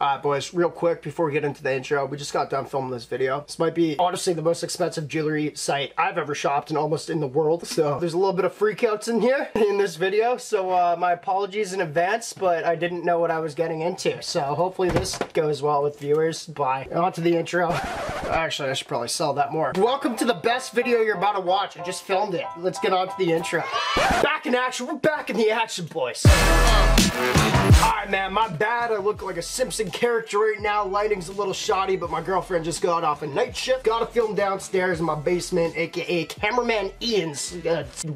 Alright boys, real quick before we get into the intro, we just got done filming this video. This might be honestly the most expensive jewelry site I've ever shopped and almost in the world. So there's a little bit of freakouts in here in this video. So my apologies in advance, but I didn't know what I was getting into. So hopefully this goes well with viewers. Bye. On to the intro. Actually, I should probably sell that more. Welcome to the best video you're about to watch. I just filmed it. Let's get on to the intro. Back in action. We're back in the action, boys. Alright man, my bad. I look like a Simpson character right now. Lighting's a little shoddy, but my girlfriend just got off a night shift. Gotta film downstairs in my basement, aka cameraman Ian's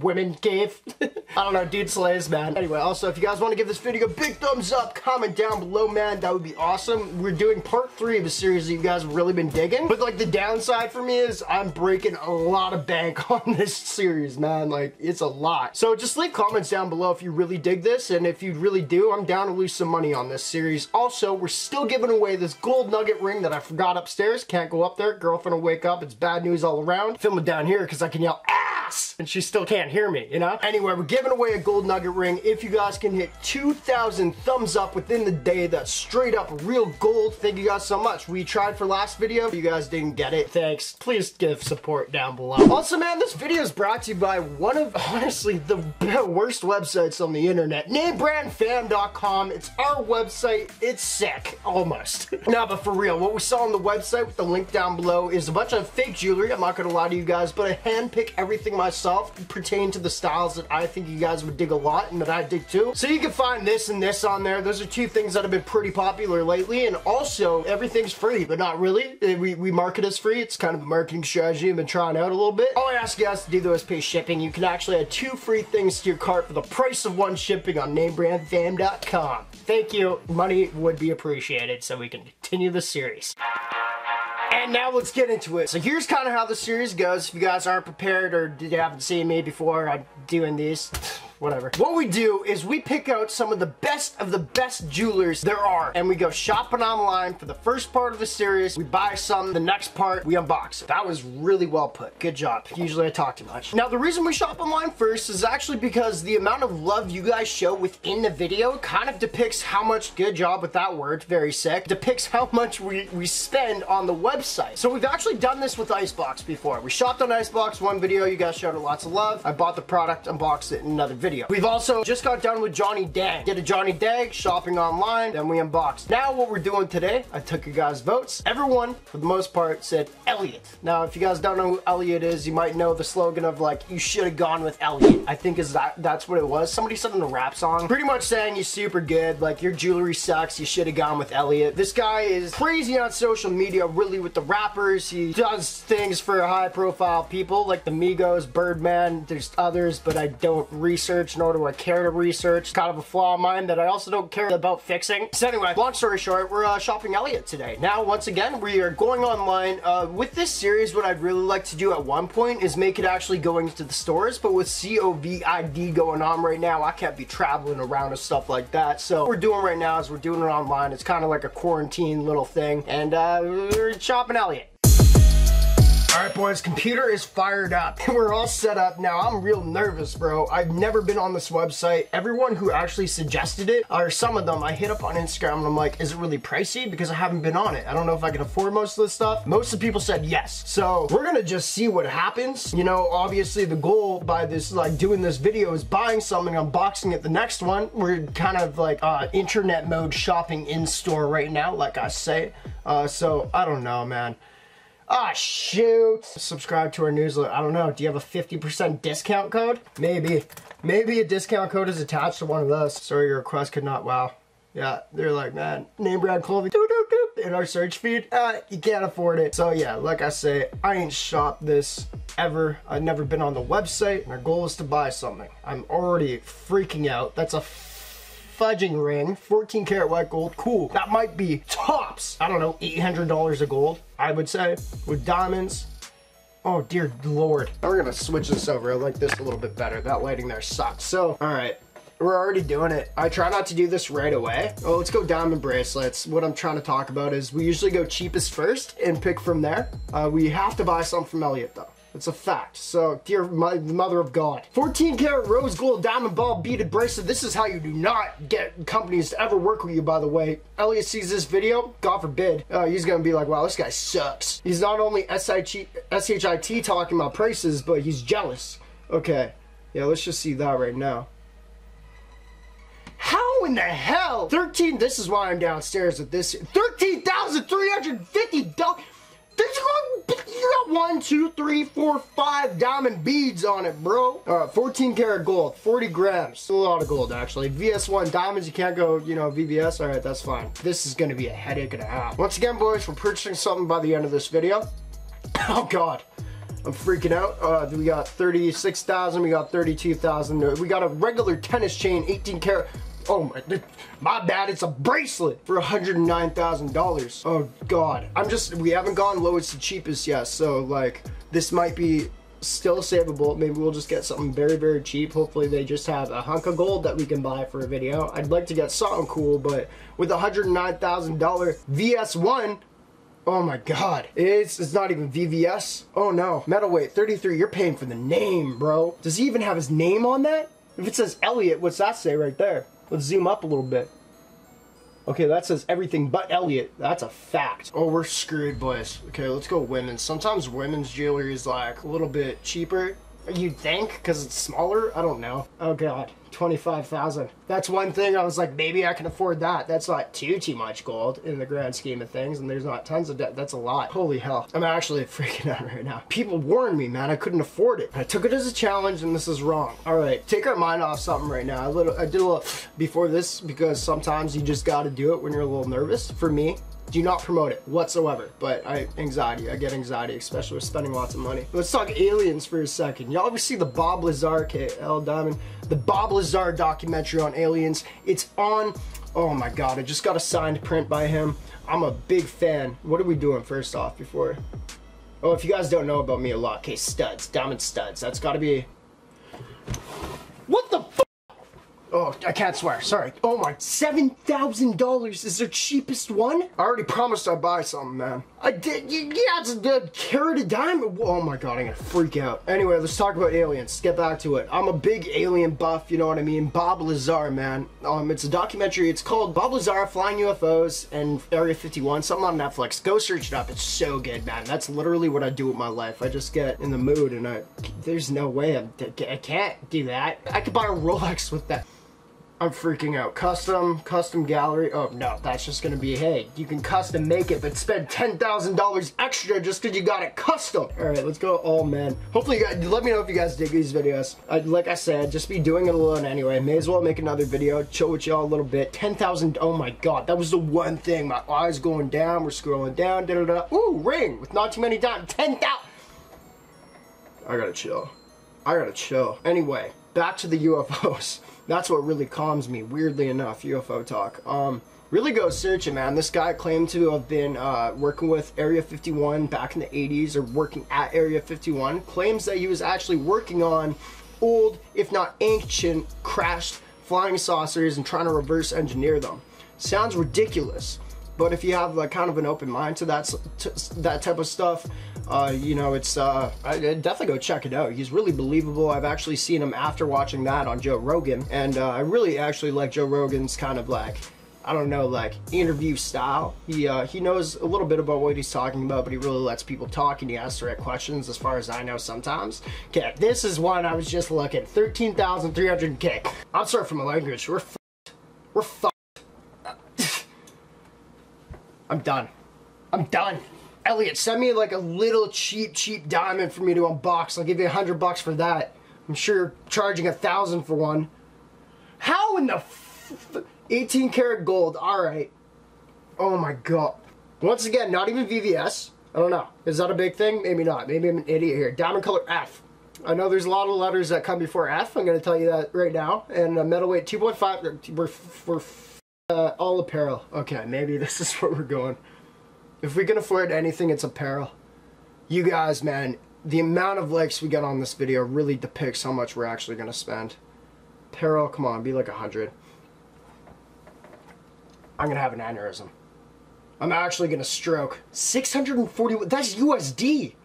women cave. I don't know, dude slays, man. Anyway, also, if you guys want to give this video a big thumbs up, comment down below, man. That would be awesome. We're doing part 3 of a series that you guys have really been digging. But like the downside for me is I'm breaking a lot of bank on this series, man. Like, it's a lot. So just leave comments down below if you really dig this, and if you really do, I'm down to lose some money on this series. Also, we're still giving away this gold nugget ring that I forgot upstairs. Can't go up there. Girlfriend will wake up. It's bad news all around. Film it down here because I can yell ass and she still can't hear me, you know? Anyway, we're giving away a gold nugget ring. If you guys can hit 2,000 thumbs up within the day, that's straight up real gold. Thank you guys so much. We tried for last video. You guys didn't get it. Thanks. Please give support down below. Also, man, this video is brought to you by one of, honestly, the worst websites on the internet. NameBranFam.com. It's our website. It's sick. Almost. No, but for real, what we saw on the website with the link down below is a bunch of fake jewelry. I'm not gonna lie to you guys, but I handpick everything myself pertaining to the styles that I think you guys would dig a lot and that I dig too. So you can find this and this on there. Those are two things that have been pretty popular lately, and also everything's free, but not really. We market as free. It's kind of a marketing strategy I've been trying out a little bit. All I ask you guys to do though is pay shipping. You can actually add 2 free things to your cart for the price of 1 shipping on NameBranFam.com. Thank you. Money would be appreciated so we can continue the series. And now let's get into it. So here's kind of how the series goes. If you guys aren't prepared or haven't seen me before, I'm doing these. Whatever. What we do is we pick out some of the best jewelers there are, and we go shopping online for the first part of the series. We buy some, the next part we unbox it. That was really well put. Good job. Usually I talk too much. Now the reason we shop online first is actually because the amount of love you guys show within the video kind of depicts how much, good job with that word, very sick, depicts how much we spend on the website. So we've actually done this with Icebox before. We shopped on Icebox, one video, you guys showed it lots of love. I bought the product, unboxed it in another video. We've also just got done with Johnny Dag. Did a Johnny Dag, shopping online, then we unboxed. Now what we're doing today, I took your guys' votes. Everyone, for the most part, said ELLIOT. Now if you guys don't know who ELLIOT is, you might know the slogan of like, you should have gone with ELLIOT. I think that's what it was. Somebody said in a rap song. Pretty much saying you're super good, like your jewelry sucks, you should have gone with ELLIOT. This guy is crazy on social media, really with the rappers. He does things for high profile people like the Migos, Birdman, there's others, but I don't research, nor do I care to research. It's kind of a flaw of mine that I also don't care about fixing. So anyway, long story short, we're shopping ELLIOT today. Now, once again, we are going online. With this series, what I'd really like to do at one point is make it actually going to the stores, but with COVID going on right now, I can't be traveling around and stuff like that. So what we're doing right now is we're doing it online. It's kind of like a quarantine little thing, and we're shopping ELLIOT. Alright boys, computer is fired up. We're all set up now. I'm real nervous, bro. I've never been on this website. Everyone who actually suggested it, or some of them, I hit up on Instagram and I'm like, is it really pricey? Because I haven't been on it. I don't know if I can afford most of this stuff. Most of the people said yes. So we're gonna just see what happens. You know, obviously the goal by this, like doing this video is buying something, unboxing it the next one. We're kind of like internet mode shopping in store right now, like I say. So I don't know, man. Ah, shoot. Subscribe to our newsletter. I don't know. Do you have a 50% discount code? Maybe. Maybe a discount code is attached to one of those. Sorry, your request could not. Wow. Yeah, they're like, man, name brand clothing in our search feed. You can't afford it. So yeah, like I say, I ain't shopped this ever. I've never been on the website, and our goal is to buy something. I'm already freaking out. That's a fudging ring, 14 karat white gold. Cool. That might be tops, I don't know, $800 of gold, I would say, with diamonds. Oh dear lord. We're gonna switch this over. I like this a little bit better. That lighting there sucks. So, all right, we're already doing it. I try not to do this right away. Oh, let's go diamond bracelets. What I'm trying to talk about is we usually go cheapest first and pick from there. We have to buy some from ELLIOT though. It's a fact. So, dear mother of God. 14 karat rose gold diamond ball beaded bracelet. This is how you do not get companies to ever work with you, by the way. Elliot sees this video, God forbid, he's gonna be like, wow, this guy sucks. He's not only SHIT talking about prices, but he's jealous. Okay, yeah, let's just see that right now. How in the hell? This is why I'm downstairs with this. $13,350. You got 1, 2, 3, 4, 5 diamond beads on it, bro. Alright, 14 karat gold, 40 grams. A lot of gold, actually. VS1 diamonds, you can't go, you know, VVS. Alright, that's fine. This is gonna be a headache and a half. Once again, boys, we're purchasing something by the end of this video. Oh, God. I'm freaking out. We got 36,000, we got 32,000. We got a regular tennis chain, 18 karat. Oh my bad, it's a bracelet for $109,000. Oh God. We haven't gone lowest to cheapest yet, so like, this might be still savable. Maybe we'll just get something very, very cheap. Hopefully they just have a hunk of gold that we can buy for a video. I'd like to get something cool, but with $109,000 VS1, oh my God. It's not even VVS. Oh no. Metal weight, 33. You're paying for the name, bro. Does he even have his name on that? If it says Elliot, what's that say right there? Let's zoom up a little bit. Okay, that says everything but Elliot. That's a fact. Oh, we're screwed, boys. Okay, let's go women's. Sometimes women's jewelry is like a little bit cheaper. You'd think, because it's smaller. I don't know. Oh God, 25,000. That's one thing I was like, maybe I can afford that. That's not too much gold in the grand scheme of things, and there's not tons of debt. That's a lot. Holy hell. I'm actually freaking out right now. People warned me, man. I couldn't afford it. I took it as a challenge, and this is wrong. All right, take our mind off something right now. I did a little before this because sometimes you just got to do it when you're a little nervous. For me, do not promote it whatsoever, but I get anxiety, especially with spending lots of money. Let's talk aliens for a second. Y'all ever see the Bob Lazar, KL Diamond, the Bob Lazar documentary on aliens? It's on, oh my God, I just got a signed print by him. I'm a big fan. What are we doing first off before? Oh, if you guys don't know about me a lot, okay, studs, diamond studs, that's gotta be, what the f? Oh, I can't swear, sorry. Oh my, $7,000 is their cheapest one? I already promised I'd buy something, man. I did, yeah, it's a carat of diamond. Oh my God, I'm gonna freak out. Anyway, let's talk about aliens, let's get back to it. I'm a big alien buff, you know what I mean? Bob Lazar, man. It's a documentary, it's called Bob Lazar, Flying UFOs and Area 51, something on Netflix. Go search it up, it's so good, man. That's literally what I do with my life. I just get in the mood and there's no way I can't do that. I could buy a Rolex with that. I'm freaking out. Custom gallery. Oh no, that's just gonna be, hey, you can custom make it, but spend $10,000 extra just because you got it custom. All right, let's go all men. Hopefully you guys, let me know if you guys dig these videos. Like I said, just be doing it alone anyway. May as well make another video, chill with y'all a little bit. 10,000, oh my God, that was the one thing. My eyes going down, we're scrolling down, da da da. Ooh, ring with not too many diamonds, 10,000. I gotta chill. Anyway, back to the UFOs. That's what really calms me, weirdly enough, UFO talk. Really go search it, man. This guy claimed to have been working with Area 51 back in the 80s, or working at Area 51. Claims that he was actually working on old, if not ancient, crashed flying saucers and trying to reverse engineer them. Sounds ridiculous, but if you have like kind of an open mind to that type of stuff, you know, it's I'd definitely go check it out. He's really believable. I've actually seen him after watching that on Joe Rogan, and I really actually like Joe Rogan's kind of like, I don't know, like interview style. He knows a little bit about what he's talking about, but he really lets people talk and he asks the right questions, as far as I know sometimes. Okay, this is one I was just looking. 13,300K. I'm sorry for my language. We're fucked. We're fucked. I'm done. I'm done. Elliot, send me like a little cheap diamond for me to unbox. I'll give you $100 for that. I'm sure you're charging 1,000 for one. How in the 18 karat gold, alright. Oh my God. Once again, not even VVS. I don't know. Is that a big thing? Maybe not. Maybe I'm an idiot here. Diamond color F. I know there's a lot of letters that come before F. I'm going to tell you that right now. And metal weight 2.5. We're all apparel. Okay, maybe this is where we're going. If we can afford anything, it's apparel. You guys, man, the amount of likes we get on this video really depicts how much we're actually going to spend. Apparel, come on, be like 100. I'm going to have an aneurysm. I'm actually going to stroke. 640, that's USD.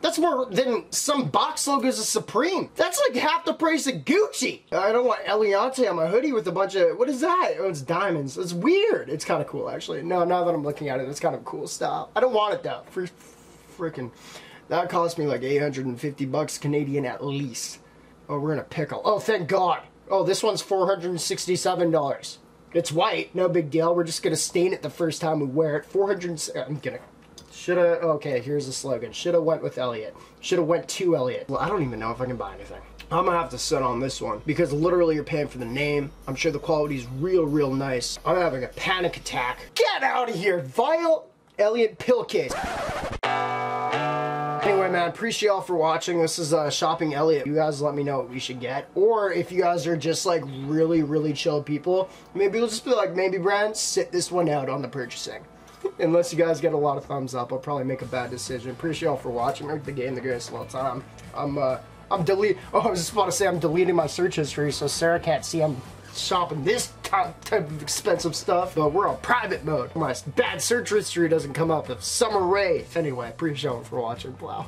That's more than some box logos of Supreme. That's like half the price of Gucci. I don't want ELLIANTTE on my hoodie with a bunch of, what is that? Oh, it's diamonds. It's weird. It's kind of cool, actually. No, now that I'm looking at it, it's kind of cool style. I don't want it, though. Freaking, that cost me like 850 bucks Canadian at least. Oh, we're in a pickle. Oh, thank God. Oh, this one's $467. It's white, no big deal. We're just gonna stain it the first time we wear it. I'm gonna, shoulda, okay, here's the slogan. Shoulda went with Elliot. Shoulda went to Elliot. Well, I don't even know if I can buy anything. I'm gonna have to sit on this one because literally you're paying for the name. I'm sure the quality's real nice. I'm having a panic attack. Get out of here, vile Elliot pill case. Anyway, man, appreciate y'all for watching. This is Shopping Elliot. You guys let me know what we should get. Or if you guys are just like really chill people, maybe we'll just be like, NameBran, sit this one out on the purchasing. Unless you guys get a lot of thumbs up, I'll probably make a bad decision. Appreciate y'all for watching. Make the game the greatest of all time. I'm deleting, oh, I was just about to say I'm deleting my search history so Sarah can't see I'm shopping this type of expensive stuff, but we're on private mode. My bad search history doesn't come up. If Summer Rae. Anyway, appreciate y'all for watching. Wow.